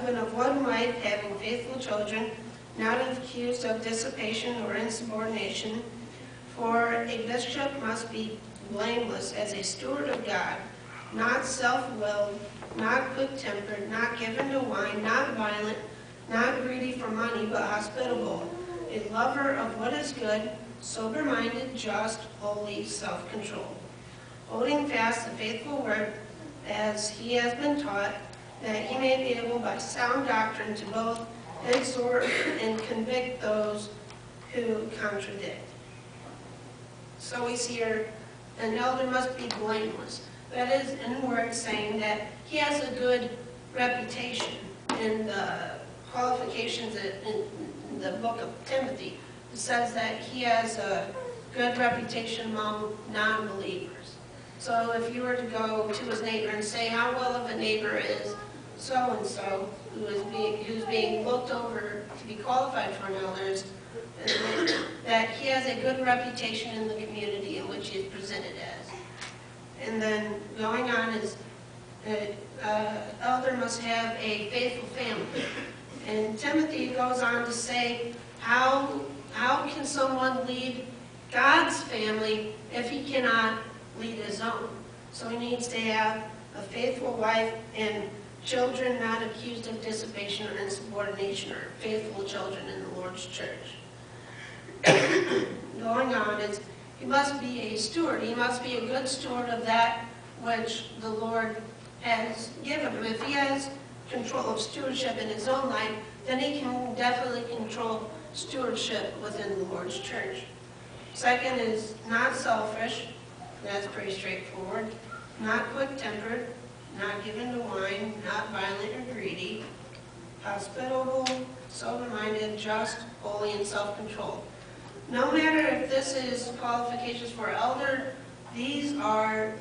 husband of one wife, having faithful children, not accused of dissipation or insubordination. For a bishop must be blameless as a steward of God, not self-willed, not quick-tempered, not given to wine, not violent, not greedy for money, but hospitable, a lover of what is good, sober-minded, just, holy, self-controlled, holding fast the faithful word as he has been taught, that he may be able by sound doctrine to both exhort and convict those who contradict. So we see here, an elder must be blameless. That is, in words, saying that he has a good reputation. In the qualifications in the book of Timothy, it says that he has a good reputation among non-believers. So if you were to go to his neighbor and say, how well of a neighbor is so-and-so, who's being looked over to be qualified for an elder, that he has a good reputation in the community in which he is presented as. And then going on is, elder must have a faithful family. And Timothy goes on to say, how can someone lead God's family if he cannot lead his own? So he needs to have a faithful wife and children not accused of dissipation or insubordination, or faithful children in the Lord's church. Going on is, he must be a steward. He must be a good steward of that which the Lord has given him. If he has control of stewardship in his own life, then he can definitely control stewardship within the Lord's church. Second is not selfish. That's pretty straightforward. Not quick-tempered, not given to wine, not violent or greedy, hospitable, sober-minded, just, holy, and self-controlled. No matter if this is qualifications for elder, these are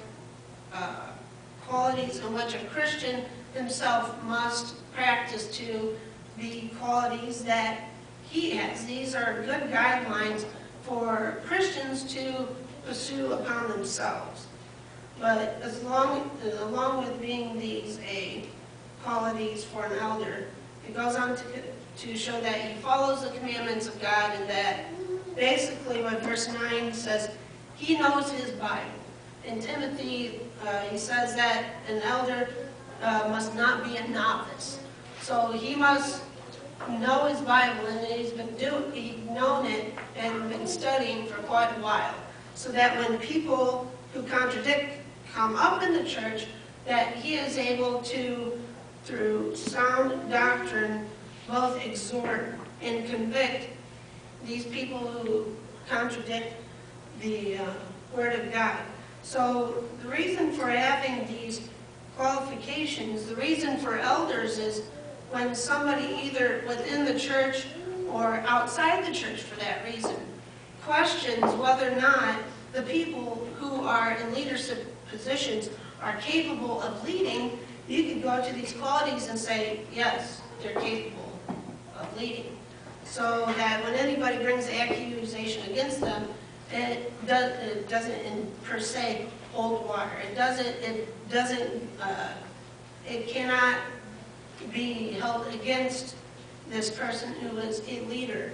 qualities in which a Christian himself must practice to be qualities that he has. These are good guidelines for Christians to pursue upon themselves. But along with being these qualities for an elder, it goes on to show that he follows the commandments of God, and that basically what verse 9 says, he knows his Bible. In Timothy, he says that an elder must not be a novice. So he must know his Bible, and he's known it and been studying for quite a while, so that when people who contradict come up in the church, that he is able to, through sound doctrine, both exhort and convict these people who contradict the Word of God. So the reason for having these qualifications, the reason for elders, is when somebody either within the church or outside the church for that reason questions whether or not the people who are in leadership positions are capable of leading, you can go to these qualities and say, yes, they're capable of leading. So that when anybody brings the accusation against them, it doesn't per se hold water. It cannot be held against this person who is a leader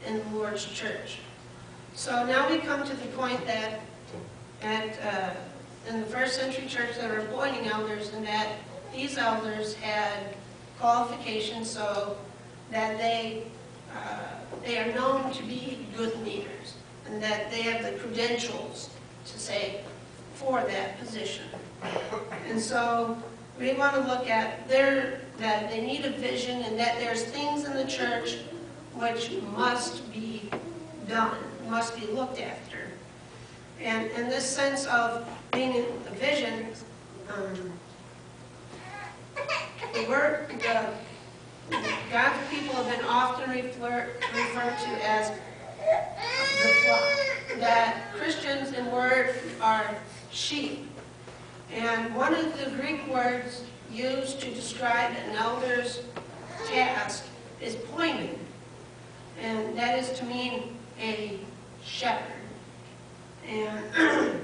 in the Lord's church. So now we come to the point that in the first century church they were appointing elders, and that these elders had qualifications so that they are known to be good leaders, and that they have the credentials to say for that position. And so we want to look at that they need a vision, and that there's things in the church which must be done, must be looked after. And in this sense of being in the vision, God's people have been often referred to as the flock, that Christians in word are sheep. And one of the Greek words used to describe an elder's task is poimen, and that is to mean a shepherd. And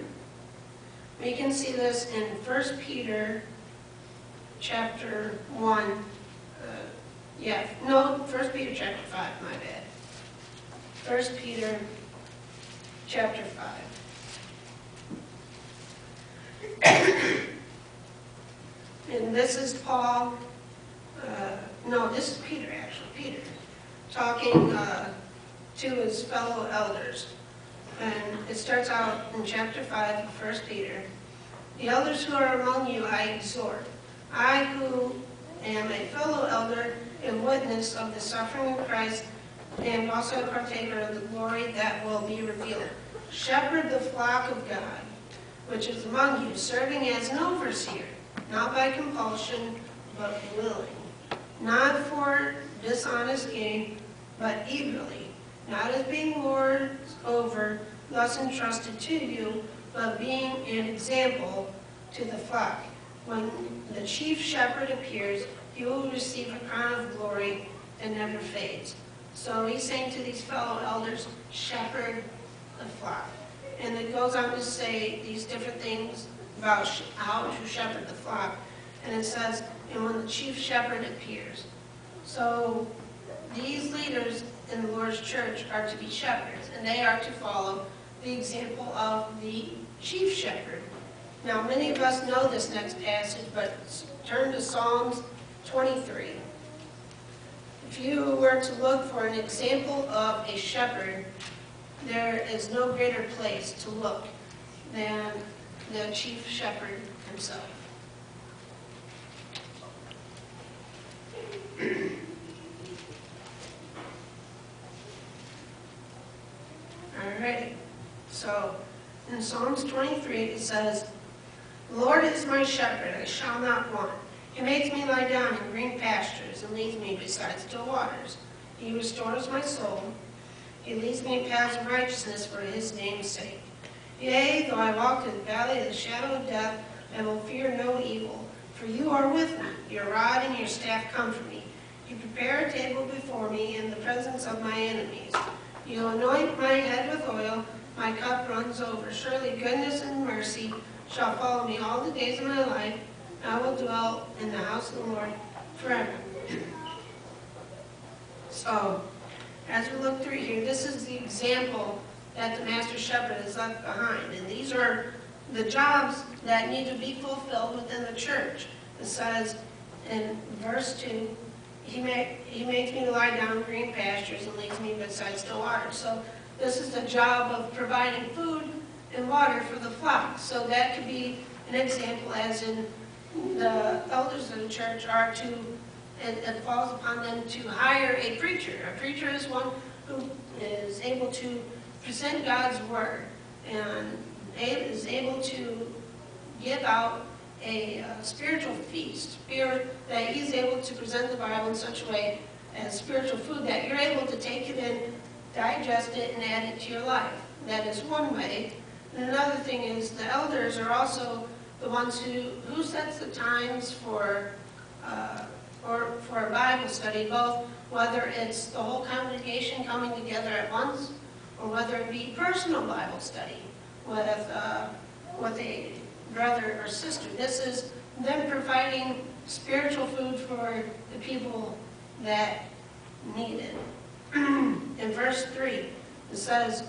we can see this in 1 Peter chapter 1, Yeah, no, 1 Peter chapter 5, my bad. 1 Peter chapter 5. And this is Paul, no, this is Peter actually, Peter, talking to his fellow elders. And it starts out in chapter 5 of 1 Peter. The elders who are among you I exhort. I who am a fellow elder and witness of the suffering of Christ and also a partaker of the glory that will be revealed. Shepherd the flock of God, which is among you, serving as an overseer, not by compulsion, but willing, not for dishonest gain, but eagerly, not as being lords over, thus entrusted to you, but being an example to the flock. When the chief shepherd appears, he will receive a crown of glory that never fades. So he's saying to these fellow elders, shepherd the flock. And it goes on to say these different things about how to shepherd the flock. And it says, and when the chief shepherd appears. So these leaders in the Lord's church are to be shepherds, and they are to follow the example of the chief shepherd. Now, many of us know this next passage, but turn to Psalms 23. If you were to look for an example of a shepherd, there is no greater place to look than the chief shepherd himself. Alright, so in Psalms 23 it says, "The Lord is my shepherd, I shall not want. He makes me lie down in green pastures and leads me beside still waters. He restores my soul. He leads me in paths of righteousness for his name's sake. Yea, though I walk through the valley of the shadow of death, I will fear no evil, for you are with me. Your rod and your staff comfort me. You prepare a table before me in the presence of my enemies. You anoint my head with oil, my cup runs over. Surely goodness and mercy shall follow me all the days of my life. I will dwell in the house of the Lord forever." So, as we look through here, this is the example that the Master Shepherd has left behind. And these are the jobs that need to be fulfilled within the church. It says in verse 2, He makes me lie down in green pastures and leads me beside still waters. So this is the job of providing food and water for the flock. So that could be an example, as in the elders of the church are to, it falls upon them to hire a preacher. A preacher is one who is able to present God's word and is able to give out a spiritual feast, that he's able to present the Bible in such a way as spiritual food that you're able to take it in, digest it, and add it to your life. That is one way. And another thing is the elders are also the ones who sets the times for a Bible study, both whether it's the whole congregation coming together at once or whether it be personal Bible study with a brother or sister. This is them providing spiritual food for the people that need it. In verse 3, it says,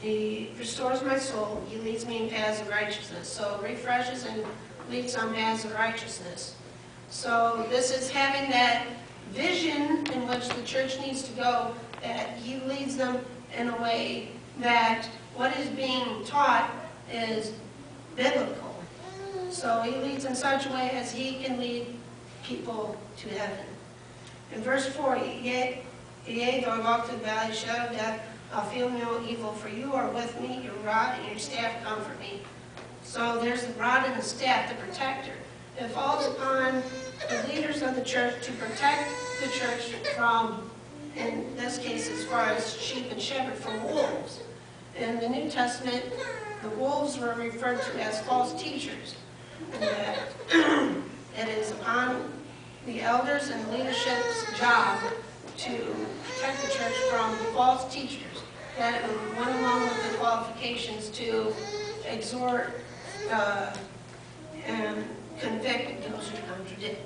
He restores my soul, He leads me in paths of righteousness. So refreshes and leads on paths of righteousness. So this is having that vision in which the church needs to go, that He leads them in a way that what is being taught is biblical. So He leads in such a way as He can lead people to heaven. In verse 4, Yea, though I walk through the valley of the shadow of death, I'll feel no evil, for you are with me, your rod and your staff comfort me. So there's the rod and the staff, the protector. It falls upon the leaders of the church to protect the church from, in this case as far as sheep and shepherd, from wolves. In the New Testament, the wolves were referred to as false teachers. And that it is upon the elders and leadership's job to protect the church from false teachers that went along with the qualifications to exhort and convict those who contradict.